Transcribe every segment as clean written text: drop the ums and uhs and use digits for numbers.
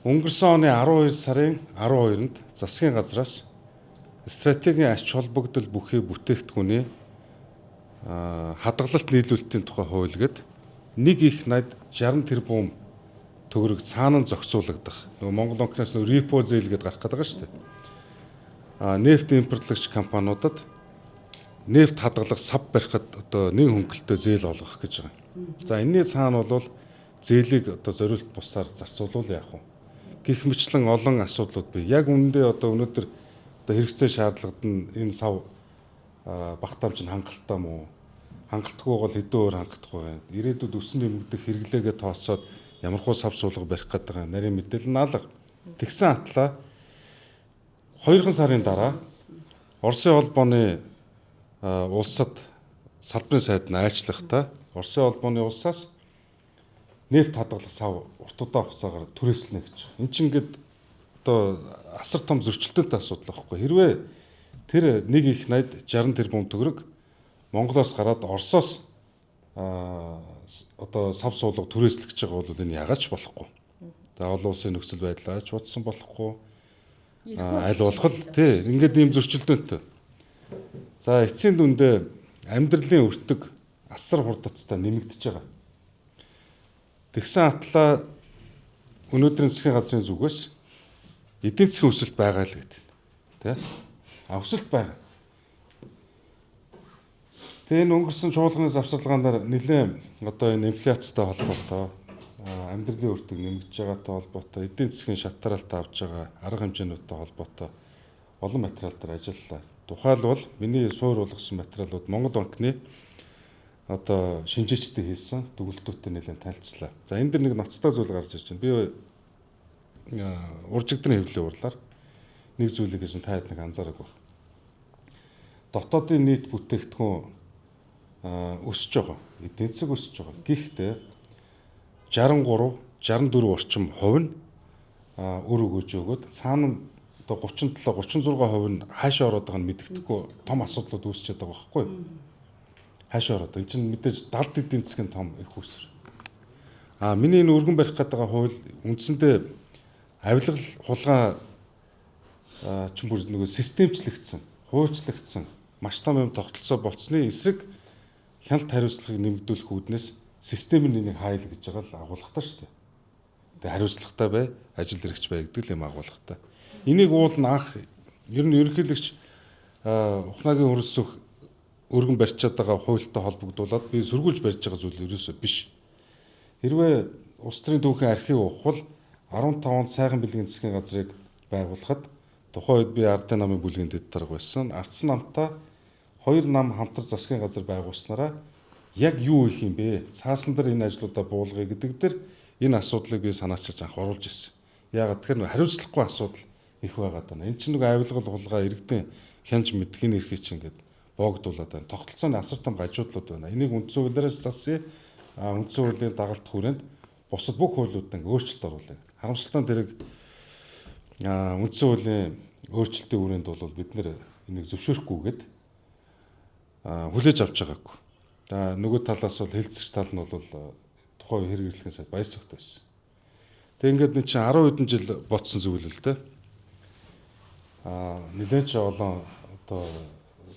Өнгөрсөн оны 12 сарын 12-нд засгийн газраас стратегийн ач холбогдол бүхий бүтээгдэхүүний хадгалалт нийлүүлэлтийн тухай хуулигэд нэг их найд 60 тэрбум төгрөг цаанан зохицуулагдах. Нөгөө Монгол банкнаас репо зээл гэдээ гарах гэдэг шүү дээ. Нефт импортлагч компаниудад нефт хадгалах сав барихад одоо нэг хөнгөлтөө зээл олгох гэж байгаа. За энэний цаана бол зээлийг одоо зориулт бусаар зарцуулвал яах вэ? Гэх мэтлэн олон асуудлууд бий. Яг үүндээ одоо өнөөдөр одоо хэрэгцээ шаардлагад нь энэ сав багтаамж нь хангалттай мó? Хангалтгүй бол хэдэн өөр хангалтгүй байна. Ирээдүйд өсөн нэмэгдэх хэрэглээгээ тооцоод ямархуу сав суулга барих гэдэг нарийн мэдээлэл наалга. Тэгсэн атлаа 2 сарын дараа Оросын холбооны улсад салбарын сайд нь айлчлахдаа Оросын холбооны улсаас нефт хадгалах сав урт удаан хугацаагаар түрээслэнэ гэж. Энд чинь ингээд одоо асар том зөрчилтөнтэй асуудал байхгүй. Хэрвээ тэр нэг их найд 60 тэрбум төгрөг Монголоос гараад Оросоос одоо сав суулга түрээслэх гэж байгаа бол энэ яагаад ч болохгүй. За олон улсын нөхцөл байдлаа ч бодсон болохгүй. Аль болох тий ингээд ийм зөрчилдөөнтэй. За эцсийн дүндээ амьдралын өртөг асар хурдцтай нэмэгдэж байгаа. Тэгсэн атлаа өнөөдрийн засгийн газрын зүгээс эдийн засгийн өсөлт байгаа л гэдэг. Тэ? Өсөлт байгаа. Тэгээ энэ өнгөрсөн чуулганы завсарлагаанаар нэлээд одоо энэ инфляцтай холбоотой амьдралын өртөг нэмэгдэж байгаатай холбоотой эдийн засгийн шатаралт авж байгаа арга хэмжээнүүдтэй холбоотой олон материал дээр ажиллалаа. Тухайлбал миний суур болгосон материалууд Монгол банкны одоо шинжээчтэй хийсэн дүгнэлтүүдтэй нэлээд танилцлаа. За энэ дэр нэг ноцтой зүйл гарч ирж байна. Би уржигдрын хэвлэлийн урлаар нэг зүйлийг гэсэн таад нэг анзаарах байх. Дотоодын нийт бүтээгдэхүүн өсөж байгаа. Эдийн засаг өсөж байгаа. Гэхдээ 63, 64 орчим хувь нь өр өгөөж өгөөд цаана нь одоо 37, 36% нь хаашаа ороод байгааг нь мэддэхгүй том асуудлууд үүсчихэд байгаа байхгүй юу? Хаашаа ороод. Энэ чинь мэдээж далд эдийн засгийн том их үүсвэр. Миний энэ өргөн барих гэдэг хууль үндсэндээ авилгал хулгай ч бүр нөгөө системчлэгдсэн, хуульчлагдсан маш том юм тогтолцоо болцсны эсрэг хяналт хариуцлагыг нэмэгдүүлэх үүднээс системийн энийг хайл гэж байгаа л агуулгатай шүү дээ. Тэгээ хариуцлагатай бай, ажил хэрэгч бай гэдэг л юм агуулгатай. Энийг уулна анх ер нь ерөнхийлөгч ухнаагийн хөрөлсөх өргөн барьчаад байгаа хуультай холбогдуулаад би сөргүүлж барьж байгаа зүйл ерөөсөө биш. Хэрвээ улс төрийн түүхийн архив ухвал 15 онд сайхан бэлгийн засгийн газрыг байгуулахад тухайн үед би ардын намын бүлгийн дэд дарга байсан. Ардсан намтай 2 нам хамтар засгийн газар байгуулснараа яг юу их юм бэ? Цаасан дээр энэ ажлуудаа буулгая гэдэг дээр энэ асуудлыг би санаачилж анх оруулж ирсэн. Яагаад тэгэхээр хариуцлагагүй асуудал их байгаад байна. Энд чинь нэг авилгал хулгай иргэдийн хянж мэдхийн эрхийг чинь ингээд боогдуулаад байна. Тогтолцооны асар том гажуудлууд байна. Энийг үндсэн хуулиараа засъя. Үндсэн хуулийн дагалт хүрээнд бусад бүх хуулиудад ингээд өөрчлөлт оруулъя. Харамсалтай тэрэг үндсэн хуулийн өөрчлөлтийн хүрээнд бол бид нэр энийг зөвшөөрөхгүйгээд хүлээж авч байгаагүй. Нөгөө талаас бол хэлцэх тал нь бол тухайн хэрэглэхийн сайд баяр цогт байсан. Тэг ингээд нэг чинь 10 хэдэн жил ботсон зүйл л дээ. Нэлээд ч олон одоо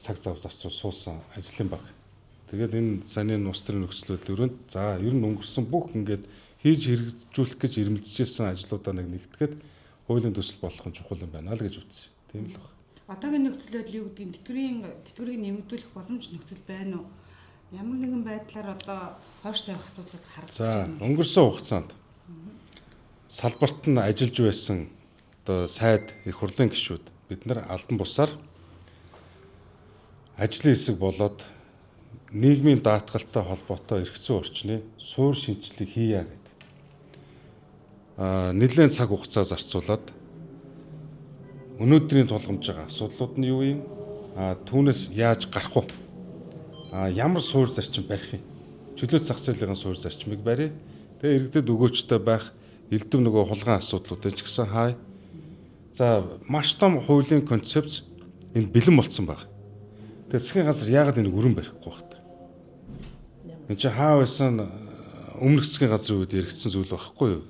цаг зав зарцуул суусан ажлын баг. Тэгээд энэ санийн улс төрийн нөхцөл байдлын өрөөнд за ер нь өнгөрсөн бүх ингээд хийж хэрэгжүүлэх гэж ирмэлзэжсэн ажлуудаа нэгтгэхэд хуулийн төсөл болох нь чухал юм байна л гэж үзсэн. Тийм л баг. Одоогийн нөхцөл байдал юу гэдгийг тэтгэврийг нэмэгдүүлэх боломж нөхцөл байна уу? Ямар нэгэн байдлаар одоо хойш тавих асуудлууд харагдаж байна. За өнгөрсөн хугацаанд салбарт нь ажиллаж байсан одоо сайд их хурлын гишүүд бид нар албан бусаар ажлын хэсэг болоод нийгмийн даатгалтай холбоотой эрх зүйн орчны суур шинжилгээг хийя гэдэг. Нэлээд цаг хугацаа зарцуулаад өнөөдрийн тулгамж байгаа асуудлууд нь юу юм? Түүнээс яаж гарах вэ? Ямар суур зарчим барих юм? Чөлөөт зах зээлийн суур зарчмыг барья. Тэгээ иргэдэд өгөөжтэй байх элдв нөгөө хулгайн асуудлуудыг ч гэсэн хай. За маш том хуулийн концепц энэ бэлэн болцсон байна. Тэгээ засгийн газар яагаад энийг өргөн барихгүй байна? Энд чинь хаа байсан өмнөх засгийн газрын үед яригдсан зүйл байхгүй юу?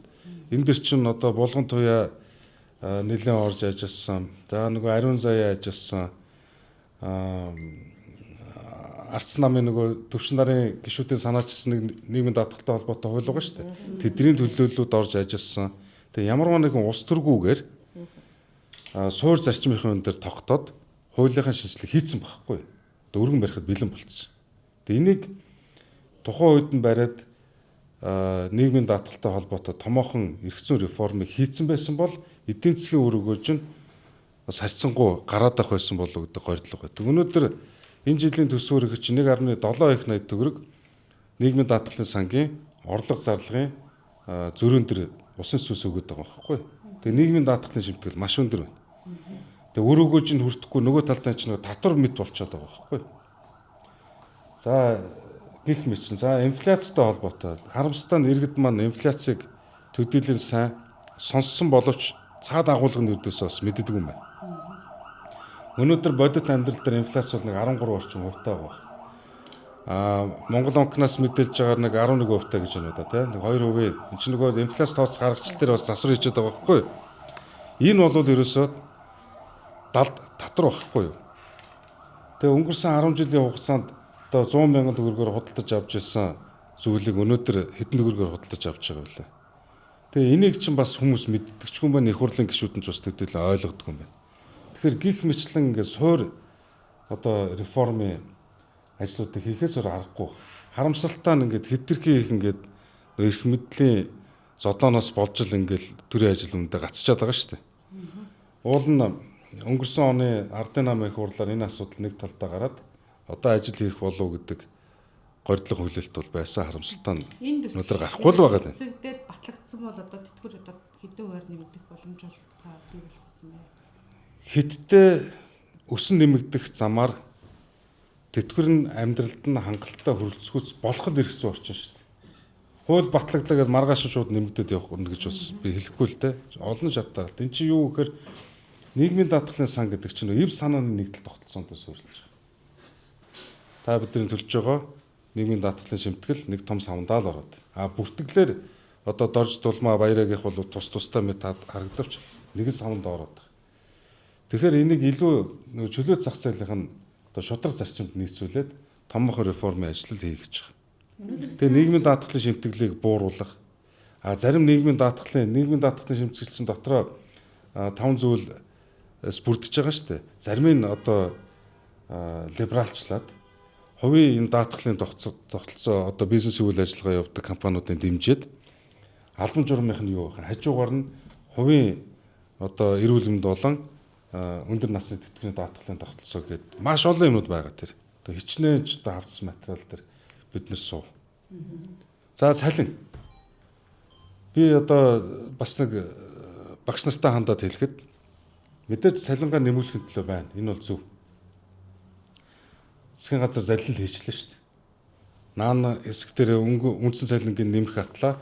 энэ дэр чинь одоо булган туяа нэлээд орж ажилласан. За нөгөө ариун заяа ажилласан. Арц намын нөгөө төвчин нарын гишүүдийн санаачилсан нэг нийгмийн даатгалтай холбоотой хууль байгаа шүү дээ. Тэдний төлөөллүүд орж ажилласан. Тэгээ ямарваа нэгэн ус төргүүгээр суур зарчмынхын өн дээр тогтоод хуулийнхаа шинжилгээ хийцэн байхгүй. Өргөн барихад бэлэн болцсон. Тэгээ энийг тухайн үед нь бариад нийгмийн даатгалтай холбоотой томоохон эрх зүйн реформыг хийцэн байсан бол эдийн засгийн үр өгөөж нь бас харьцангуй гараад ах байсан болов гэдэг горьдлого байдаг. Өнөөдөр энэ жилийн төсвөр их чинь 1.7 их 80 төгрөг нийгмийн даатгалын сангийн орлого зарлагын зөрүүн дээр усан сүс өгöd байгаа байхгүй. Тэгээ нийгмийн даатгалын шимтгэл маш өндөр байна. Тэгээ үр өгөөж нь хүртэхгүй нөгөө талдаа чинь татвар мэд болчиход байгаа байхгүй. За гих мэт чинь за инфляцтай холбоотой харамсалтай нь иргэд маань инфляцийг төдийлөн сайн сонссон боловч цаад агуулгын үүдээс бас мэддэг юм байна. Өнөөдөр бодит амьдрал дээр инфляц бол нэг 13 орчим хувьтай байгаа. Монгол банкнаас мэдээлж байгаа нэг 11% гэж байна да тийм 2%. Энд чинь нөгөө инфляц тооцох аргачлал дээр бас засвар хийчихэд байгаа байхгүй юу? Энэ бол ерөөсөө далд татвар байхгүй юу? Тэгээ өнгөрсөн 10 жилийн хугацаанд одоо 100 мянган төгрөгөөр худалдаж авч ирсэн зүйлийг өнөөдөр хэдэн төгрөгөөр худалдаж авч байгаа вэ? Тэгээ энийг чинь бас хүмүүс мэддэгчгүй юм байна. Их хурлын гишүүд нь ч бас төдийлөн ойлгодгүй юм байна. Тэгэхээр гих мэтлэн ингээд суур одоо реформын ажлуудыг хийхээс өөр аргагүй. Харамсалтай нь ингээд хэтэрхий их ингээд эрх мэдлийн зодооноос болж л ингээд төрийн ажил үүндээ гацчихад байгаа шүү дээ. Уул нь өнгөрсөн оны ардын намын их хурлаар энэ асуудал нэг талдаа гараад одоо ажил хийх болов гэдэг горьдлого хүлээлт бол байсан харамсалтай нь өнөөдөр гарахгүй л байгаа юм. Зэгдээд батлагдсан бол одоо тэтгэр одоо хэдэн хувиар нэмэгдэх боломж бол цаа бий болох гэсэн байна. Хятадтай өсөн нэмэгдэх замаар тэтгэр нь амьдралд нь хангалттай хөрөлцөхөц болох л ирсэн орчин шүү дээ. Хууль батлагдлаа гэж маргааш шууд нэмэгдээд явах нь гэж бас би хэлэхгүй л дээ. Олон шатаар. Энд чинь юу гэхээр нийгмийн даатгалын сан гэдэг чинь эв санааны нэгдэл тогтолцоонд суурилж байгаа. Та бидний төлж байгаа нийгмийн даатгалын шимтгэл нэг том савндаа л ороод. Бүртгэлээр одоо дорж дулмаа баяраагийнх бол тусдаа мэд харагдавч нэгэн савнд ороод. Тэгэхээр энийг илүү чөлөө зах зээлийнх нь одоо шудраг зарчимд нийцүүлээд томоохон реформын ажил хийх гэж байгаа. Тэгээ нийгмийн даатгалын шимтгэлийг бууруулах. Зарим нийгмийн даатгалын шимтгэл чинь дотроо 5 зүйлс бүрдэж байгаа шүү дээ. Зарим нь одоо либералчлаад хувийн энэ даатгалын тогтолцоо одоо бизнес үйл ажиллагаа явуулдаг компаниудын дэмжиж албан журмынх нь юу вэ? Хажуугаар нь хувийн одоо эрүүл мэнд болон өндөр насны тэтгэврийн даатгалын тогтолцоо гэдэг маш олон юмнууд байгаа тэр. Одоо хичнээн одоо хавцсан материал дээр бид нэр суу. За цалин. Би одоо бас нэг багш нартай хандаад хэлэхэд мэдээж цалингаа нэмүүлэхин төлөө байна. Энэ бол зөв. Засгийн газар залил хийчлээ шүү дээ. Наана хэсэг дээр үндсэн цалингийн нэмэх хатлаа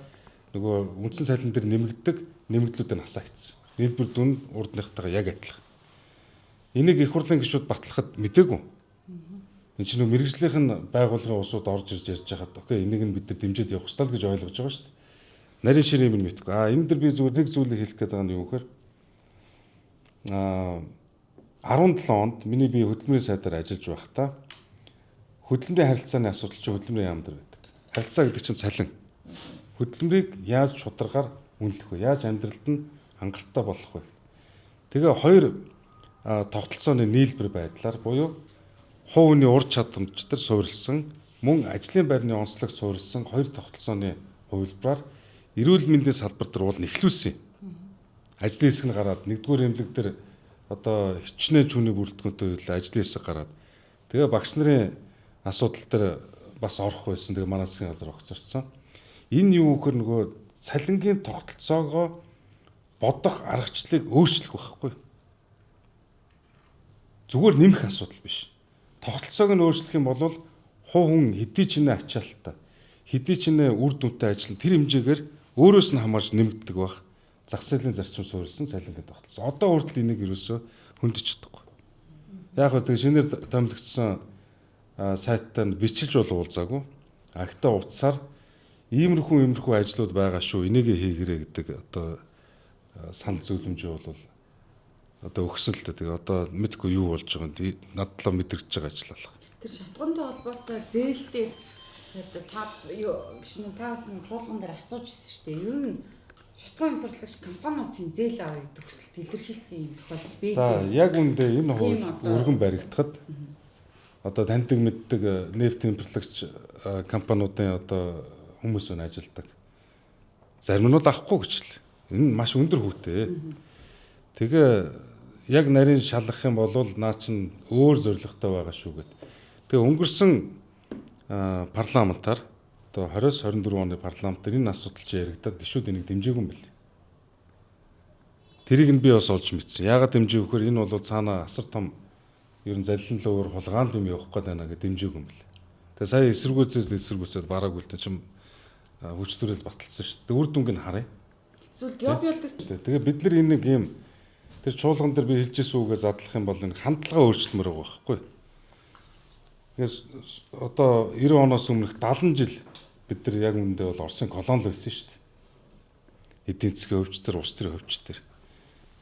нөгөө үндсэн цалин дээр нэмэгддэг нэмэгдлүүдийг хасаа хийсэн. Нийлбэр дүн урдныхтайгаа яг адилхан. Энийг их хурлын гишүүд батлахад мдээгүй. Энэ чинь мэрэгжлийнх нь байгууллагын усууд орж ирж ярьж хахад окей энийг нь бид нар дэмжиж явах ёстой л гэж ойлгож байгаа шүү дээ. Нарийн ширээ минь мэдгүй. Энэ дэр би зүгээр нэг зүйлийг хэлэх гээд байгаа нь юу гэхээр 17 онд миний би хөдөлмөрийн сайдаар ажиллаж байхдаа хөдөлмөрийн харилцааны асуудал чинь хөдөлмөрийн яам дээр байдаг. Харилцаа гэдэг чинь цалин. Хөдөлмөрийг яаж шударгаар үнэлэх вэ? Яаж амьдралд нь хангалттай болох вэ? Тэгээ хоёр тогтолцооны нийлбэр байдлаар буюу хувь хүний ур чадамж дээр суурилсан мөн ажлын байрны онцлог суурилсан хоёр тогтолцооны хувилбараар эрүүл мэндийн салбар дээр уул нэхлүүлсэн. Ажлын хэсэг нь гараад нэгдүгээр эмнэлэг дээр одоо хичнээн чүүний бүрэлдэхүүнтэй ажлын хэсэг гараад тэгээ багш нарын асуудал дээр бас орох байсан. Тэгээ манай засгийн газар огцорсон. Энэ юу гэхээр нөгөө цалингийн тогтолцоогоо бодох аргачлалыг өөрчлөх байхгүй. Зүгээр нэмэх асуудал биш. Тогтолцоог нь өөрчлөх юм бол хувь хүн хэдий ч нэ ачаалттай, хэдий ч нэ үр дүнтэй ажиллана тэр хэмжээгээр өөрөөс нь хамаарч нэмэгддэг байх. Зах зээлийн зарчим суурилсан цалингийн тогтолцоо. Одоо хүртэл энийг ерөөсөө хөндөж чадахгүй. Яг гоо тэгээ шинээр томилогдсон сайттай нь бичиж бол уулзаагүй. Агтаа утсаар Иймэрхүү ажлууд байгаа шүү. Энийг хийгэрээ гэдэг одоо санал зөвлөмжөө бол одоо өгсөн л дээ. Тэгээ одоо мэдгүй юу болж байгааг надлаа мэдрэгдэж байгаа ажиллалаа. Тэр шатгантай холбоотой зээлтэй та гişүн та бас чуулган дээр асууж ирсэн шүү дээ. Ер нь шатган импортлагч компаниудын зээл авах төгсөлт илэрхийлсэн юм тохиолдол бий. За яг үндэ энэ хууль өргөн баригдахад одоо таньдаг мэддэг нефт импортлагч компаниудын одоо хүмүүс өн ажилдаг. Зарим нь бол авахгүй гэж л. Энэ маш өндөр хүүтэй. Тэгээ яг нарийн шалгах юм бол наа чин өөр зорилготой байгаа шүү гэд. Тэгээ өнгөрсөн парламентаар одоо 20-24 оны парламентаар энэ асуудал чи яригадад гишүүд энийг дэмжээгүй юм бэл. Тэрийг нь би бас олж мэдсэн. Яагаад дэмжээгүй гэхээр энэ бол цаана асар том ер нь залилан луур хулгаан юм явах гээд байна гэж дэмжээгүй юм бэл. Тэгээ сая эсэргүүцээд бараг үлдэн чим хүч төрөл баталсан шүү дээ. Үр дүнг нь харъя. Эсвэл геополитик. Тэгээ бид нар энэ нэг юм тэр чуулган дээр би хэлжсэн үгээ задлах юм бол энэ хандлага өөрчлөлмөр байгаа байхгүй. Тэгээс одоо 90 оноос өмнөх 70 жил бид нар яг үүндээ бол Оросын колони л байсан шүү дээ. Эдийн засгийн хөвч төр, улс төрийн хөвч төр.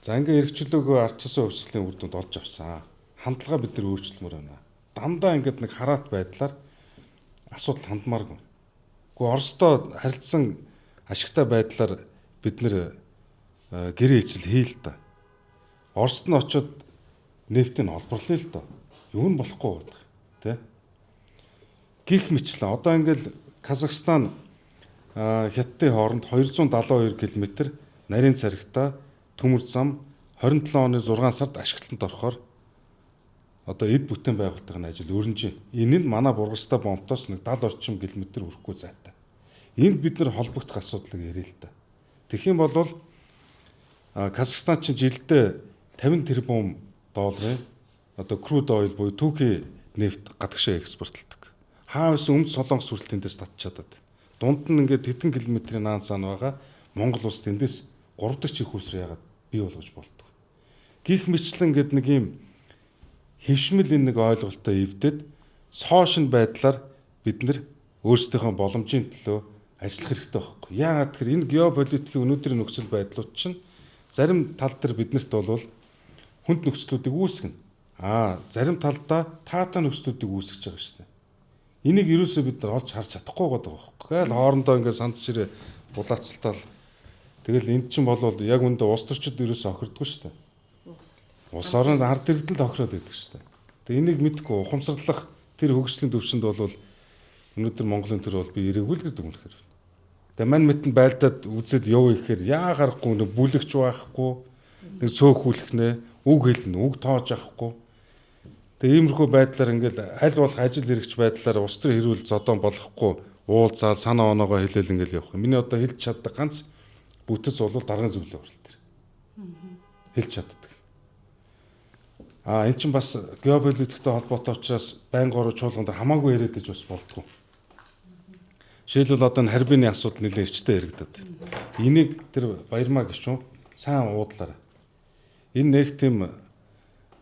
За ингээ эрхчлөөгөө ардчилсан хөвслийн үр дүнд олж авсан. Хандлага бид нар өөрчлөлмөр байна. Дандаа ингээд нэг хараат байдлаар асуудал хандмааргүй. Гэхдээ Оростой харилцсан ашигтай байдлаар бид нэр гэрээ эцэл хийл та. Оросд нь очиод нефтийг олборлоо л доо. Юу нь болохгүй байдаг. Тэ? Гих мэтлэн одоо ингээл Казахстан Хятадын хооронд 272 км нарийн царигта төмөр зам 27 оны 6 сард ашиглалтанд орохоор одоо эд бүтээн байгуулалтын ажил өрнөж байна. Энэ нь манай Бургастай бомтоос нэг 70 орчим км хүрэхгүй зайтай. Энд бид нар холбогдох асуудлыг ярил л та. Тэгэх юм бол Казахстан чинь жилдээ 50 тэрбум долларын одоо crude oil буюу түүхий нефт гадагшаа экспортлдог. Хаавс өмнөд Солонгос хүртэл эндээс татчихад байна. Дунд нь ингээд хэдэн километрийн наан сан байгаа Монгол улс эндээс 3 дахь чих үүсрээ ягаад бий болгож болтгоо. Гих мэтлэн гээд нэг юм хэвшмэл энэ нэг ойлголтоо эвдэд соошин байдлаар бид нар өөрсдийнхөө боломжийн төлөө ажиллах хэрэгтэй байхгүй. Яагаад тэгэхээр энэ геополитикийн өнөөдрийн нөхцөл байдлууд чинь зарим тал дээр биднэрт бол хүнд нөхцлүүдийг үүсгэнэ. Зарим талдаа таатай нөхцлүүдийг үүсгэж байгаа шүү дээ. Энийг ерөөсөө бид нар олж харж чадахгүй байгаа байхгүй. Айл хоорондоо ингээд санд чирээ булаацалтал. Тэгэл энд чинь бол яг үндэ улс төрчид ерөөсөө охирдгүй шүү дээ. Улс орнд ард иргэд л охироод байдаг шүү дээ. Тэгээ энийг мэдгүй ухамсарлах тэр хөгжлийн төвшөнд бол өнөөдөр Монголын төр бол би ирээгүй л гэдэг юм хэрэг. Тэгээ мань мэтэн байлдаад үзээд явъя гэхээр яа гарахгүй нэг бүлэгч байхгүй нэг цөөхүүлэх нэ үг хэлнэ үг тоож авахгүй. Тэгээ иймэрхүү байдлаар ингээл аль болох ажил хэрэгч байдлаар улс төр хэрүүл зодон болохгүй уулзаад санаа оноогоо хэлээл ингээл явах. Миний одоо хэлж чаддаг ганц бүтэц бол даргын зөвлөө урал дээр. Хэлж чаддаг. Эн чинь бас геополитиктэй холбоотой учраас байнгын чуулган дээр хамаагүй яриад иж бас болдгоо. Жишээлбэл одоо энэ харбины асуудал нэлээд эрчтэй яригадаад. Энийг тэр Баярмаа гişүн сайн уудлаар. Энэ нэг тийм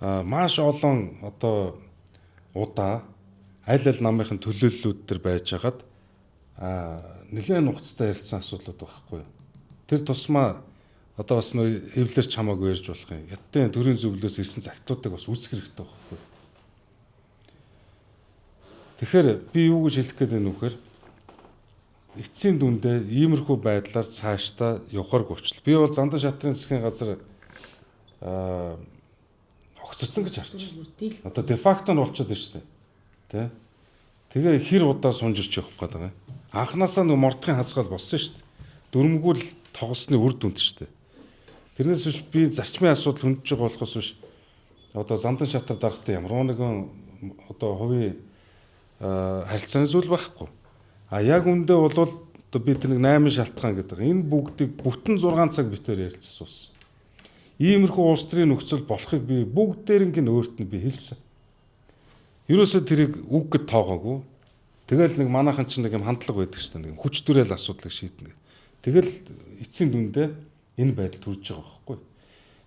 маш олон одоо удаа аль намынхын төлөөллүүд төр байж хагаад нэлээд нухацтай ярилцсан асуудлууд байхгүй юу. Тэр тусмаа одоо бас нөө эвлэрч хамаагүй ярьж болох юм. Хятадын төрийн зөвлөлөөс ирсэн загтуудыг бас үүсгэх хэрэгтэй байхгүй юу. Тэгэхээр би юу гэж хэлэх гээд байна вэ гэхээр эцсийн дүндээ иймэрхүү байдлаар цаашдаа явахарг болчихлоо. Би бол Зандан шатрын засгийн газар огцорсон гэж харж байна. Одоо де факто нь болчиход байна шүү дээ. Тэ? Тэгээ хэр удаа сунжирч явах гээд байгаа юм. Анханасаа нэг мордхын хазгаал болсон шүү дээ. Дөрмгүүл тогсны үр дүнд шүү дээ. Тэрнээс биш би зарчмын асуудал хөндөж байгаа болохоос биш одоо Зандан шатар дарахтай ямар нэгэн одоо хувийн харилцааны зүйл байхгүй. Яг үндэ бол одоо би тэр нэг 8 шалтгаан гэдэг. Энэ бүгдийг бүтэн 6 цаг битээр ярилцсан. Иймэрхүү улс төрийн нөхцөл болохыг би бүгдээринг нь өөрт нь би хэлсэн. Ерөөсөө тэрийг үг гэд тоогоогүй. Тэгэл нэг манайхан чинь нэг юм хандлага байдаг шүү дээ. Нэг хүч төрөл асуудлыг шийднэ. Тэгэл эцсийн дүндээ энэ байдал төрж байгаа байхгүй.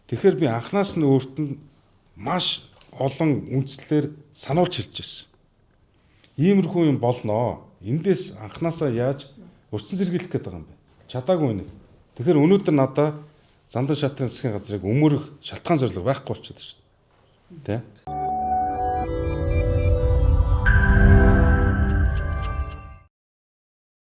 Тэгэхээр би анханаас нь өөрт нь маш олон үндслээр сануулж хэлж ирсэн. Иймэрхүү юм болноо. Эндээс анханасаа яаж Урьдчилан сэргийлэх гээд байгаа юм бэ. Чадаагүй нэг. Тэгэхээр өнөөдөр надаа Зандан шатрын засгийн газрыг өмөрөх шалтгаан зорилго байхгүй болчиход байна шүү дээ. Тэ?